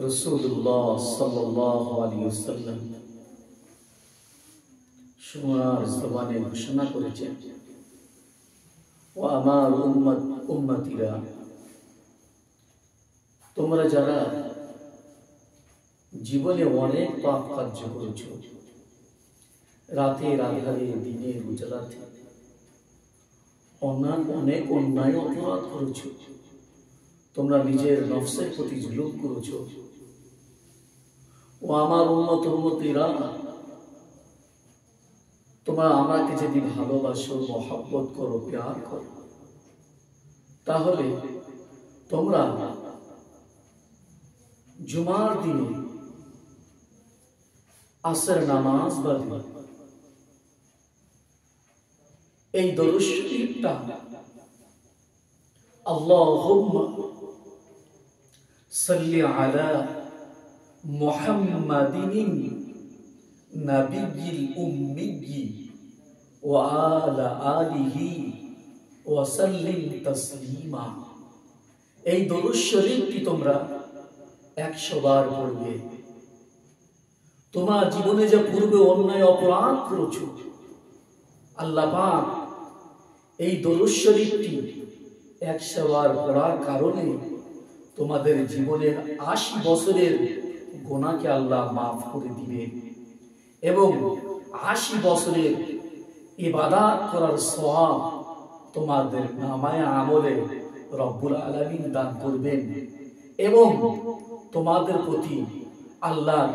রাসূলুল্লাহ সাল্লাল্লাহু আলাইহি ওয়াসাল্লাম সোনার জবানে ঘোষণা করেছেন, ও আমার উম্মতিরা, তোমরা যারা জীবনে অনেক পাপ কার্য করেছ, রাতের আঁধারে দিনের উজালাতে অনেক অন্যায় অপরাধ করেছ, তোমরা নিজের নফসের প্রতি জুলুম করেছ, ও আমার উম্মতিরা, তোমরা আমাকে যদি ভালোবাসো, মহব্বত করো, প্যার করো, তাহলে তোমরা জুমার দিনে আসর নামাজ বাদে এই দরুদ শরীফটা আল্লাহুম্মা সাল্লি আলা মুহাম্মাদিন নাবিয়্যিল উম্মিয়্যি ওয়া আলা আলিহি ওয়া সাল্লিম তাসলিমা। এই দরুদ শরীফটি তোমরা 100 বার পড়বে। তোমার জীবনে যে পূর্বে অন্যায় অপরাধ করেছো, আল্লাহ পাক এই দরুদ শরীফটি 100 বার পড়ার কারণে তোমাদের জীবনের 80 বছরের গুনাহকে আল্লাহ মাফ করে দিবে এবং 80 বছরের ইবাদত করার সওয়াব তোমাদের নামায়ে আমলে রব্বুল আলামিন দান করবেন এবং তোমাদের প্রতি আল্লাহর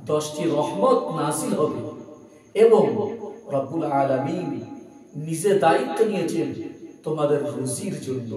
10টি রহমত নাযিল হবে এবং রব্বুল আলামিন নিজে দায়িত্ব নিয়েছেন তোমাদের রুজির জন্য।